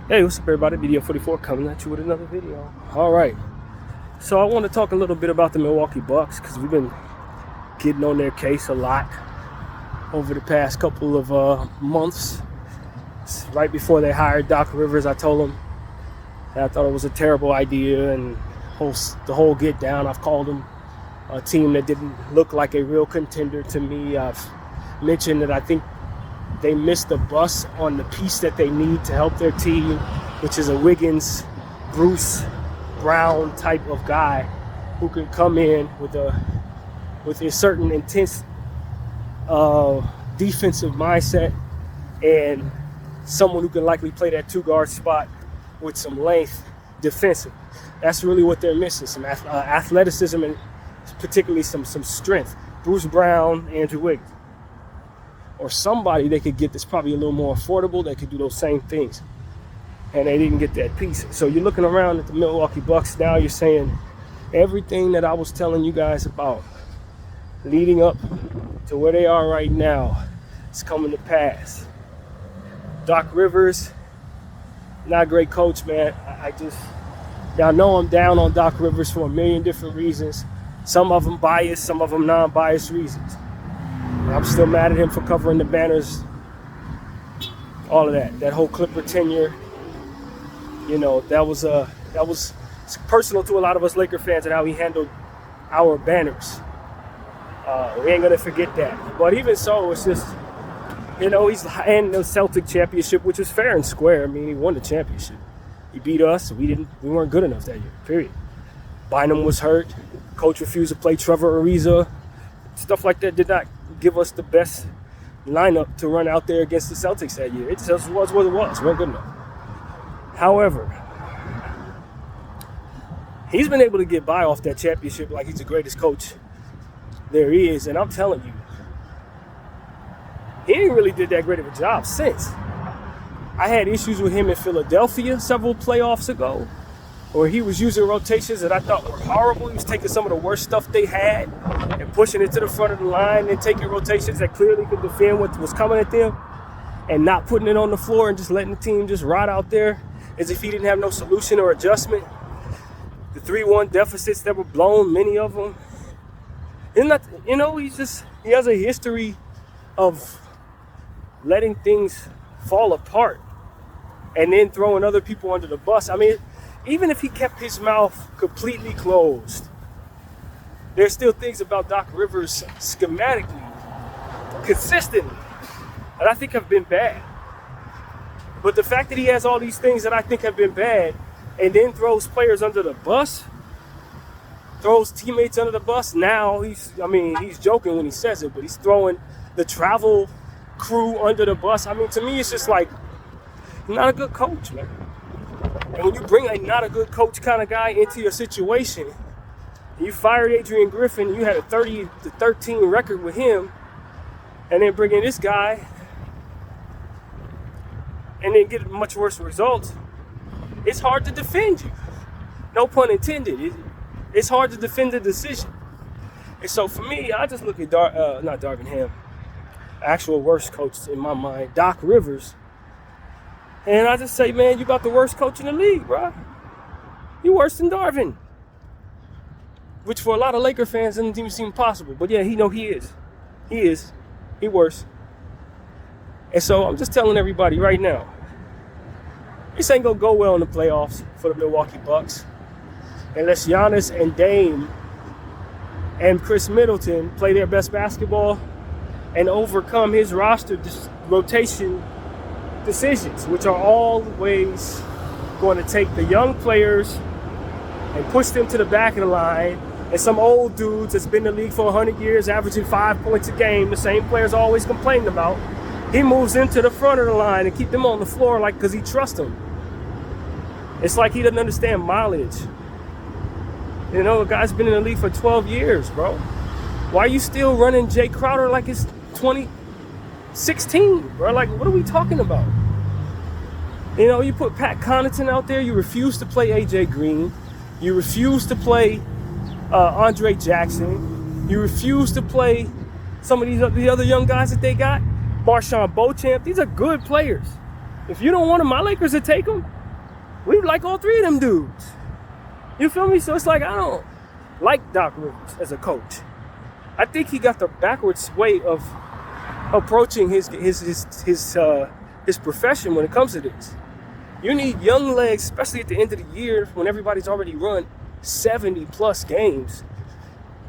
Hey, what's up everybody? Video 44 coming at you with another video. Alright, so I want to talk a little bit about the Milwaukee Bucks because we've been getting on their case a lot over the past couple of months. Right before they hired Doc Rivers, I told them that I thought it was a terrible idea and the whole get down. I've called them a team that didn't look like a real contender to me. I've mentioned that I think they missed the bus on the piece that they need to help their team, which is a Wiggins, Bruce Brown type of guy who can come in with a certain intense defensive mindset and someone who can likely play that two guard spot with some length defensive. That's really what they're missing, some athleticism and particularly some strength. Bruce Brown, Andrew Wiggins. Or somebody they could get that's probably a little more affordable that could do those same things. And they didn't get that piece. So you're looking around at the Milwaukee Bucks now, you're saying everything that I was telling you guys about leading up to where they are right now is coming to pass. Doc Rivers, not a great coach, man. Y'all know I'm down on Doc Rivers for a million different reasons. Some of them biased, some of them non-biased reasons. I'm still mad at him for covering the banners, all of that. That whole Clipper tenure, you know, that was personal to a lot of us Laker fans and how he handled our banners. We ain't gonna forget that. But even so, it's just, you know, he's in the Celtic championship, which is fair and square. I mean, he won the championship. He beat us. We weren't good enough that year. Period. Bynum was hurt. Coach refused to play Trevor Ariza. Stuff like that did not give us the best lineup to run out there against the Celtics that year. It just was what it was. Weren't good enough. However, he's been able to get by off that championship like he's the greatest coach there is. And I'm telling you, he ain't really did that great of a job since. I had issues with him in Philadelphia several playoffs ago, where he was using rotations that I thought were horrible. He was taking some of the worst stuff they had and pushing it to the front of the line and taking rotations that clearly could defend what was coming at them and not putting it on the floor and just letting the team just rot out there as if he didn't have no solution or adjustment. The 3-1 deficits that were blown, many of them. And not, you know, he has a history of letting things fall apart and then throwing other people under the bus. I mean, even if he kept his mouth completely closed, there's still things about Doc Rivers schematically, consistently, that I think have been bad. But the fact that he has all these things that I think have been bad and then throws players under the bus, throws teammates under the bus, now he's joking when he says it, but he's throwing the travel crew under the bus. I mean, to me, it's just like, not a good coach, man. And when you bring a not a good coach kind of guy into your situation, you fired Adrian Griffin, you had a 30-13 record with him, and then bring in this guy, and then get much worse results, it's hard to defend you. No pun intended. It's hard to defend the decision. And so for me, I just look at not Darvin Ham, actual worst coach in my mind, Doc Rivers. And I just say, man, you got the worst coach in the league, bro. You worse than Darvin. Which for a lot of Laker fans doesn't even seem possible. But yeah, he is. He is. He worse. And so I'm just telling everybody right now, this ain't gonna go well in the playoffs for the Milwaukee Bucks unless Giannis and Dame and Chris Middleton play their best basketball and overcome his roster rotation decisions, which are always going to take the young players and push them to the back of the line, and some old dudes that's been in the league for 100 years averaging 5 points a game, the same players always complaining about, he moves into the front of the line and keep them on the floor because he trusts them. It's like he doesn't understand mileage. You know, a guy's been in the league for 12 years, bro. Why are you still running Jay Crowder like it's 2016, bro? Like, what are we talking about? You know, you put Pat Connaughton out there. You refuse to play AJ Green. You refuse to play Andre Jackson. You refuse to play some of the other young guys that they got. Marshawn Beauchamp. These are good players. If you don't want him, my Lakers would take him. We like all three of them dudes. You feel me? So it's like, I don't like Doc Rivers as a coach. I think he got the backwards way of approaching his profession when it comes to this. You need young legs, especially at the end of the year when everybody's already run 70 plus games,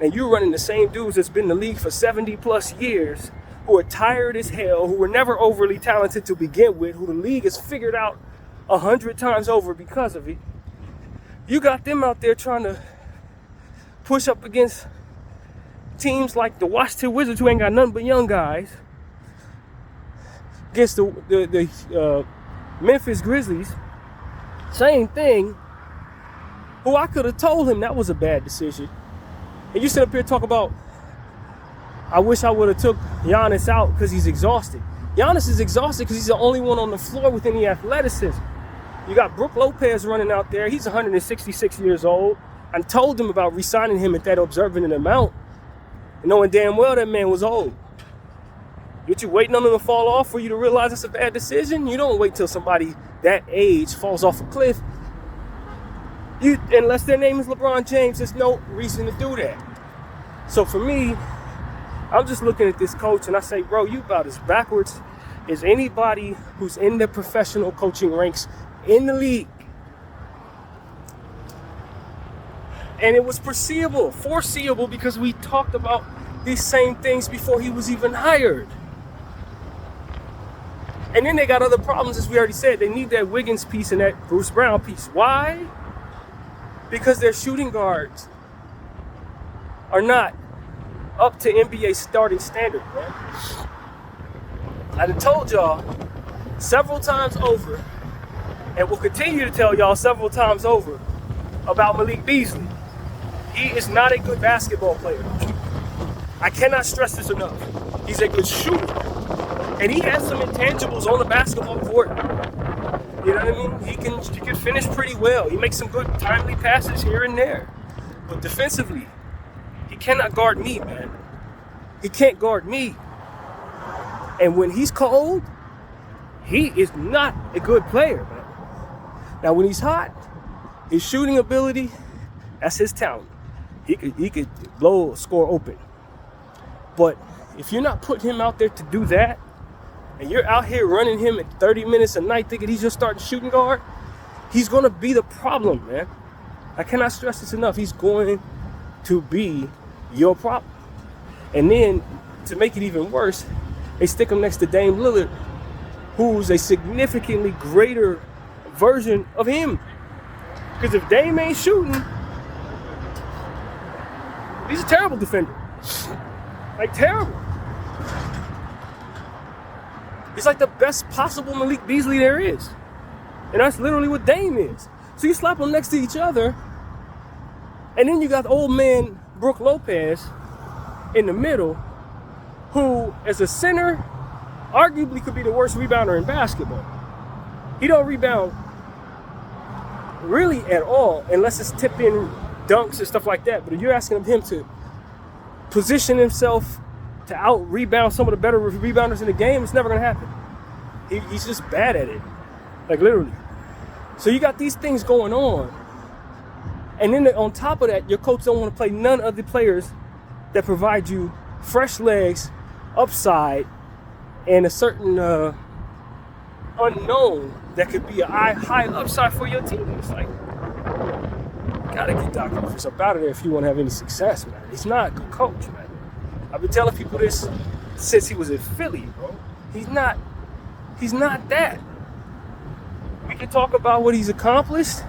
and you're running the same dudes that's been in the league for 70 plus years, who are tired as hell, who were never overly talented to begin with, who the league has figured out 100 times over because of it. You got them out there trying to push up against teams like the Washington Wizards, who ain't got nothing but young guys, against the Memphis Grizzlies, same thing, who I could have told him that was a bad decision. And you sit up here and talk about, I wish I would have took Giannis out because he's exhausted. Giannis is exhausted because he's the only one on the floor with any athleticism. You got Brook Lopez running out there. He's 166 years old. I told him about re-signing him at that observant amount, knowing damn well that man was old. But you waiting on him to fall off for you to realize it's a bad decision? You don't wait till somebody that age falls off a cliff. Unless their name is LeBron James, there's no reason to do that. So for me, I'm just looking at this coach and I say, bro, you about as backwards as anybody who's in the professional coaching ranks in the league. And it was foreseeable, because we talked about these same things before he was even hired. And then they got other problems, as we already said. They need that Wiggins piece and that Bruce Brown piece. Why? Because their shooting guards are not up to NBA starting standard, man. I done told y'all several times over, and will continue to tell y'all several times over, about Malik Beasley. He is not a good basketball player. I cannot stress this enough. He's a good shooter. And he has some intangibles on the basketball court. You know what I mean? He can finish pretty well. He makes some good timely passes here and there. But defensively, he cannot guard me, man. He can't guard me. And when he's cold, he is not a good player, man. Now, when he's hot, his shooting ability, that's his talent. He could blow a score open. But if you're not putting him out there to do that, and you're out here running him at 30 minutes a night thinking he's just starting shooting guard, he's going to be the problem, man. I cannot stress this enough. He's going to be your problem. And then, to make it even worse, they stick him next to Dame Lillard, who's a significantly greater version of him. Because if Dame ain't shooting, he's a terrible defender. Like, terrible. He's like the best possible Malik Beasley there is. And that's literally what Dame is. So you slap them next to each other, and then you got the old man Brook Lopez in the middle, who, as a center, arguably could be the worst rebounder in basketball. He don't rebound really at all, unless it's tip-in dunks and stuff like that. But if you're asking him to position himself to out-rebound some of the better rebounders in the game, it's never going to happen. He's just bad at it. Like, literally. So you got these things going on. And then on top of that, your coach don't want to play none of the players that provide you fresh legs, upside, and a certain unknown that could be a high upside for your team. It's like, you got to get Doc Rivers up out of there if you want to have any success, man. He's not a good coach, man. I've been telling people this since he was in Philly, bro. He's not that. We can talk about what he's accomplished,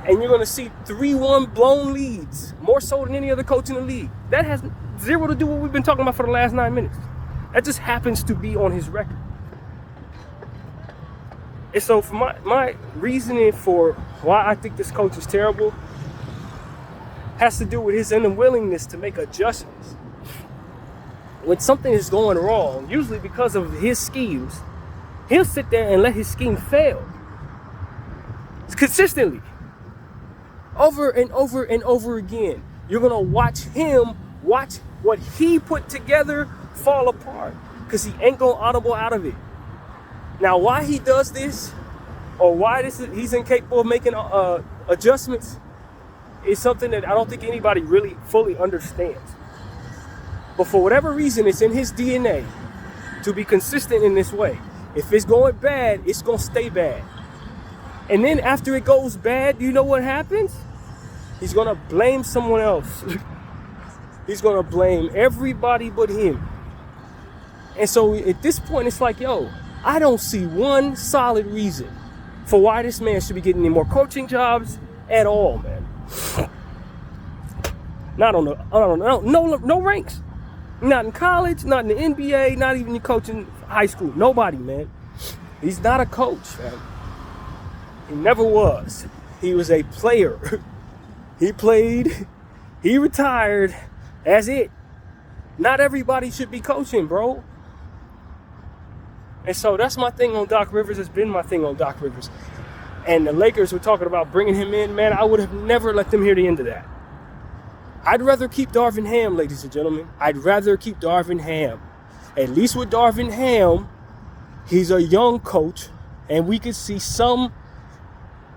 and you're going to see 3-1 blown leads, more so than any other coach in the league. That has zero to do with what we've been talking about for the last 9 minutes. That just happens to be on his record. And so for my reasoning for why I think this coach is terrible has to do with his unwillingness to make adjustments. When something is going wrong, usually because of his schemes, he'll sit there and let his scheme fail. Consistently. Over and over and over again. You're going to watch what he put together fall apart. Because he ain't going to audible out of it. Now, why he does this, or why he's incapable of making adjustments is something that I don't think anybody really fully understands. But for whatever reason, it's in his DNA to be consistent in this way. If it's going bad, it's going to stay bad. And then after it goes bad, you know what happens? He's going to blame someone else. He's going to blame everybody but him. And so at this point, it's like, yo, I don't see one solid reason for why this man should be getting any more coaching jobs at all, man. No ranks. Not in college, not in the NBA, not even in coaching high school. Nobody, man. He's not a coach, man. He never was. He was a player. He played, he retired, that's it. Not everybody should be coaching, bro. And so that's my thing on Doc Rivers. It's been my thing on Doc Rivers. And the Lakers were talking about bringing him in, man. I would have never let them hear the end of that. I'd rather keep Darvin Ham, ladies and gentlemen. I'd rather keep Darvin Ham. At least with Darvin Ham, he's a young coach, and we could see some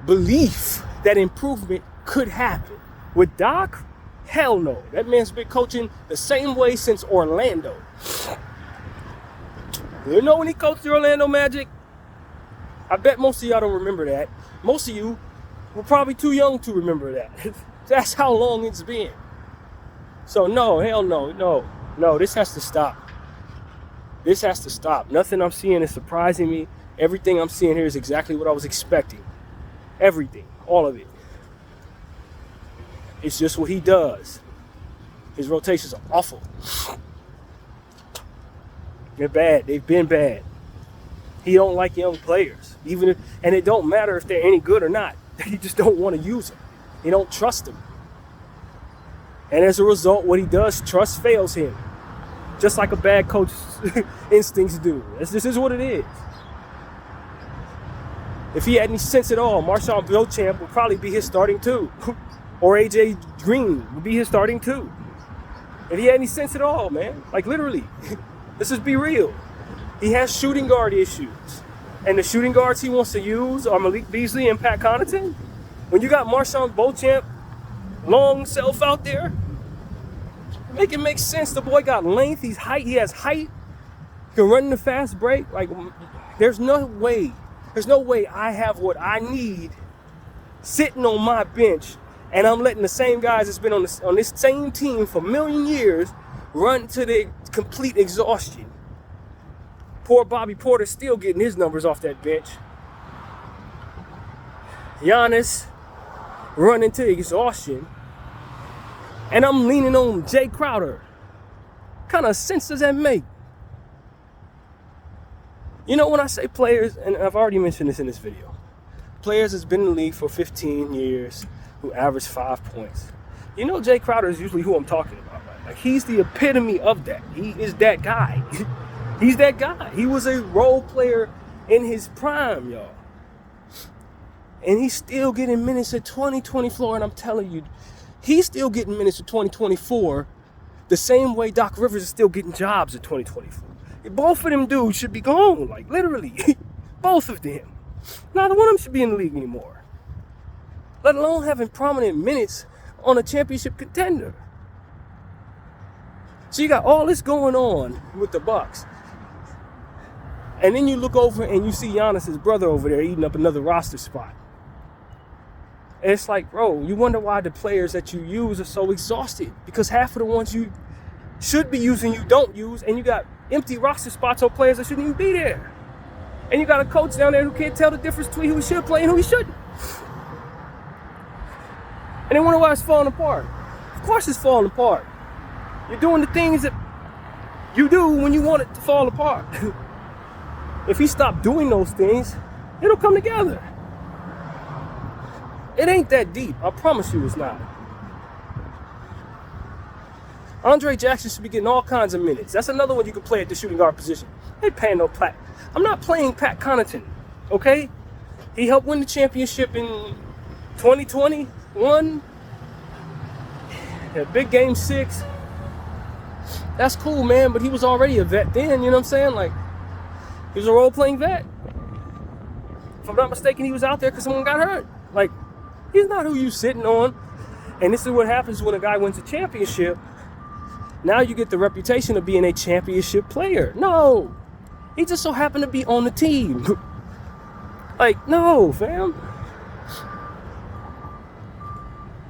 belief that improvement could happen. With Doc, hell no. That man's been coaching the same way since Orlando. You know when he coached the Orlando Magic? I bet most of y'all don't remember that. Most of you were probably too young to remember that. That's how long it's been. So no, hell no, this has to stop. This has to stop. Nothing I'm seeing is surprising me. Everything I'm seeing here is exactly what I was expecting. Everything, all of it. It's just what he does. His rotations are awful. They're bad. They've been bad. He don't like young players, and it don't matter if they're any good or not. He just don't want to use them. He don't trust them. And as a result, what he does, trust fails him. Just like a bad coach's instincts do. This is what it is. If he had any sense at all, Marshawn Beauchamp would probably be his starting two. Or AJ Green would be his starting two. If he had any sense at all, man. Like literally. Let's just be real. He has shooting guard issues. And the shooting guards he wants to use are Malik Beasley and Pat Connaughton. When you got Marshawn Beauchamp, long self out there, make it make sense. The boy got length. He has height. He can run in the fast break. Like, there's no way I have what I need sitting on my bench, and I'm letting the same guys that's been on this same team for a million years run to the complete exhaustion. Poor Bobby Porter still getting his numbers off that bench. Giannis running to exhaustion. And I'm leaning on Jay Crowder. What kind of sense does that make? You know, when I say players, and I've already mentioned this in this video, players that's been in the league for 15 years who average 5 points. You know, Jay Crowder is usually who I'm talking about, right? Like, he's the epitome of that. He is that guy. He's that guy. He was a role player in his prime, y'all. And he's still getting minutes at 2024, and I'm telling you, he's still getting minutes at 2024 the same way Doc Rivers is still getting jobs at 2024. Both of them dudes should be gone, like literally. Both of them. Neither one of them should be in the league anymore. Let alone having prominent minutes on a championship contender. So you got all this going on with the Bucks. And then you look over and you see Giannis' brother over there eating up another roster spot. And it's like, bro, you wonder why the players that you use are so exhausted. Because half of the ones you should be using you don't use. And you got empty roster spots on players that shouldn't even be there. And you got a coach down there who can't tell the difference between who he should play and who he shouldn't. And they wonder why it's falling apart. Of course it's falling apart. You're doing the things that you do when you want it to fall apart. If he stopped doing those things, it'll come together. It ain't that deep. I promise you it's not. Andre Jackson should be getting all kinds of minutes. That's another one you can play at the shooting guard position. They ain't paying no Pat. I'm not playing Pat Connaughton, okay? He helped win the championship in 2021. Yeah, big game 6. That's cool, man, but he was already a vet then, you know what I'm saying? Like, he was a role-playing vet. If I'm not mistaken, he was out there because someone got hurt. Like, he's not who you sitting on. And this is what happens when a guy wins a championship. Now you get the reputation of being a championship player. No, he just so happened to be on the team. Like, no, fam.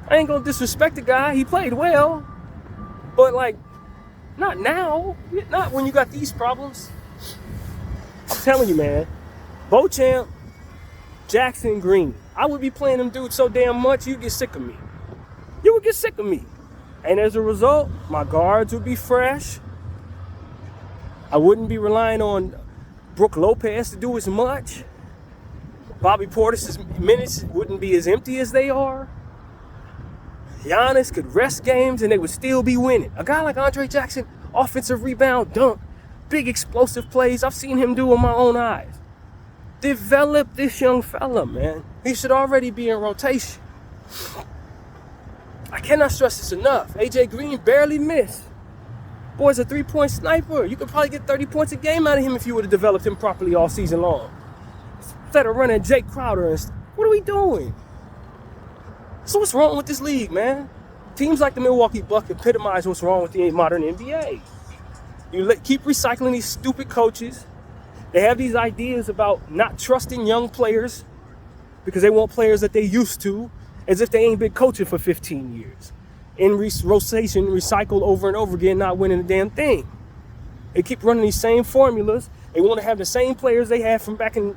I ain't gonna disrespect the guy. He played well. But, like, not now. Not when you got these problems. I'm telling you, man. Beauchamp, Jackson, Green. I would be playing them dudes so damn much, you'd get sick of me. You would get sick of me. And as a result, my guards would be fresh. I wouldn't be relying on Brook Lopez to do as much. Bobby Portis's minutes wouldn't be as empty as they are. Giannis could rest games and they would still be winning. A guy like Andre Jackson, offensive rebound, dunk, big explosive plays, I've seen him do with my own eyes. Develop this young fella, man. He should already be in rotation. I cannot stress this enough. AJ Green barely missed. Boy's a three-point sniper. You could probably get 30 points a game out of him if you would have developed him properly all season long. Instead of running Jake Crowder and what are we doing? So what's wrong with this league, man? Teams like the Milwaukee Bucks epitomize what's wrong with the modern NBA. You keep recycling these stupid coaches. They have these ideas about not trusting young players because they want players that they used to, as if they ain't been coaching for 15 years. In rotation, recycled over and over again, not winning a damn thing. They keep running these same formulas. They want to have the same players they had from back in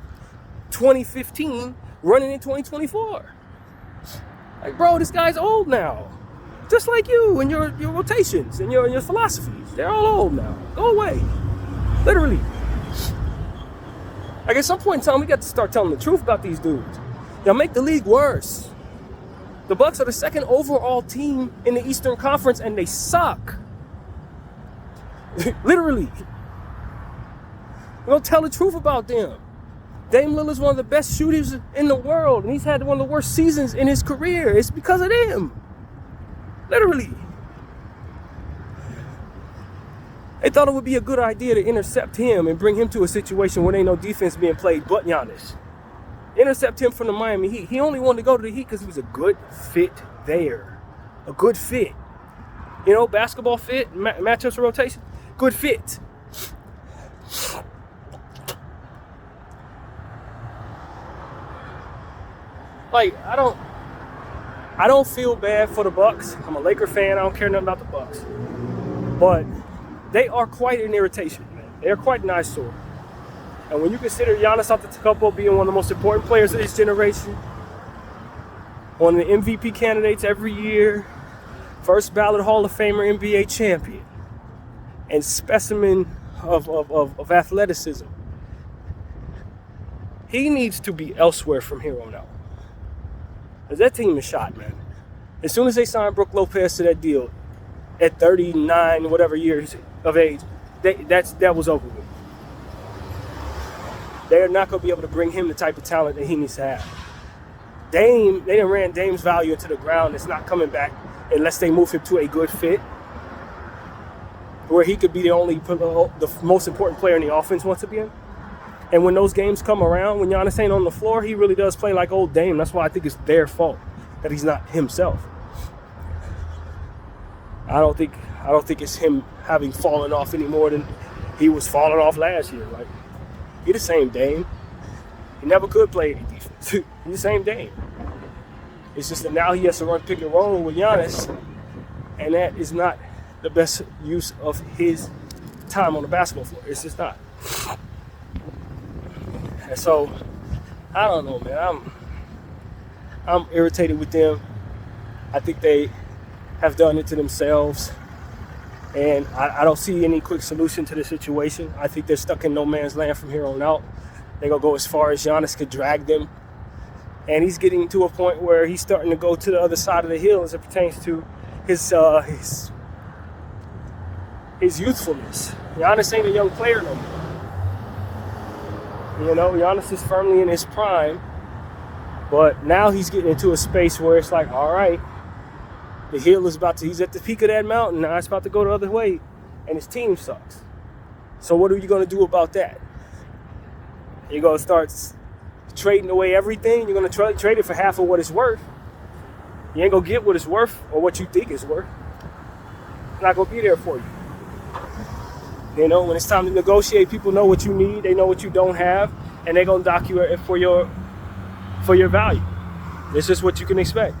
2015 running in 2024. Like, bro, this guy's old now. Just like you and your rotations and your philosophies. They're all old now. Go away. Literally. Like, at some point in time, we got to start telling the truth about these dudes. Y'all make the league worse. The Bucks are the second overall team in the Eastern Conference, and they suck. Literally. We don't tell the truth about them. Dame Lillard's one of the best shooters in the world, and he's had one of the worst seasons in his career. It's because of them. Literally. They thought it would be a good idea to intercept him and bring him to a situation where there ain't no defense being played but Giannis. Intercept him from the Miami Heat. He only wanted to go to the Heat because he was a good fit there. A good fit. You know, basketball fit, matchups rotation, good fit. Like, I don't feel bad for the Bucks. I'm a Laker fan. I don't care nothing about the Bucks. But they are quite an irritation, man. They are quite an eyesore. And when you consider Giannis Antetokounmpo being one of the most important players of this generation, one of the MVP candidates every year, first ballot Hall of Famer, NBA champion, and specimen of athleticism, he needs to be elsewhere from here on out. Because that team is shot, man. As soon as they signed Brook Lopez to that deal, at 39, whatever years of age, that was over with. They're not going to be able to bring him the type of talent that he needs to have. They done ran Dame's value into the ground. It's not coming back unless they move him to a good fit where he could be the most important player in the offense once again. And when those games come around, when Giannis ain't on the floor, he really does play like old Dame. That's why I think it's their fault that he's not himself. I don't think it's him having fallen off any more than he was falling off last year. Like, he's the same Dame. He never could play any defense. He's the same Dame. It's just that now he has to run pick and roll with Giannis, and that is not the best use of his time on the basketball floor. It's just not. And so, I don't know, man. I'm irritated with them. I think they have done it to themselves. And I don't see any quick solution to the situation. I think they're stuck in no man's land from here on out. They're going to go as far as Giannis could drag them. And he's getting to a point where he's starting to go to the other side of the hill as it pertains to his youthfulness. Giannis ain't a young player no more. You know, Giannis is firmly in his prime. But now he's getting into a space where it's like, all right, the hill is he's at the peak of that mountain. Now it's about to go the other way. And his team sucks. So what are you going to do about that? You're going to start trading away everything. You're going to trade it for half of what it's worth. You ain't going to get what it's worth or what you think it's worth. It's not going to be there for you. You know, when it's time to negotiate, people know what you need. They know what you don't have. And they're going to dock you for your value. It's just what you can expect.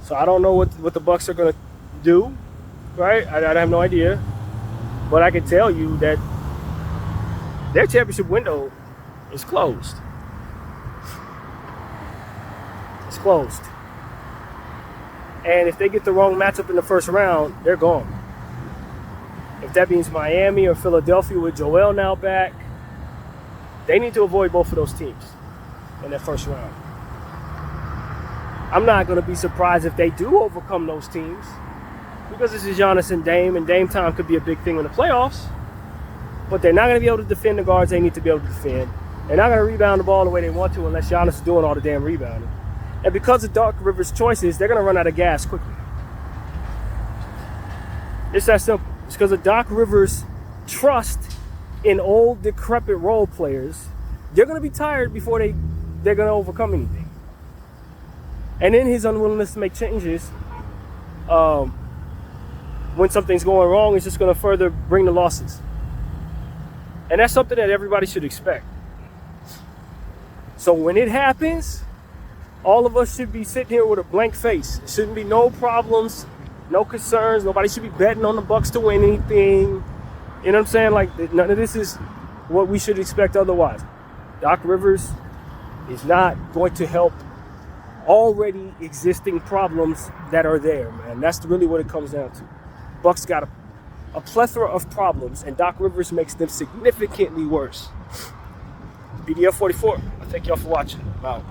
So I don't know what the Bucks are going to do, right? I have no idea. But I can tell you that their championship window is closed. It's closed. And if they get the wrong matchup in the first round, they're gone. If that means Miami or Philadelphia with Joel now back, they need to avoid both of those teams in that first round. I'm not going to be surprised if they do overcome those teams, because this is Giannis and Dame time could be a big thing in the playoffs. But they're not going to be able to defend the guards they need to be able to defend. They're not going to rebound the ball the way they want to unless Giannis is doing all the damn rebounding. And because of Doc Rivers' choices, they're going to run out of gas quickly. It's that simple. It's because of Doc Rivers' trust in old, decrepit role players. They're going to be tired before they're going to overcome anything. And in his unwillingness to make changes, when something's going wrong, it's just going to further bring the losses. And that's something that everybody should expect. So when it happens, all of us should be sitting here with a blank face. There shouldn't be no problems, no concerns. Nobody should be betting on the Bucks to win anything. You know what I'm saying? Like, none of this is what we should expect otherwise. Doc Rivers is not going to help already existing problems that are there, man. That's really what it comes down to. Bucks got a plethora of problems, and Doc Rivers makes them significantly worse. BDF 44, I thank y'all for watching. I'm out.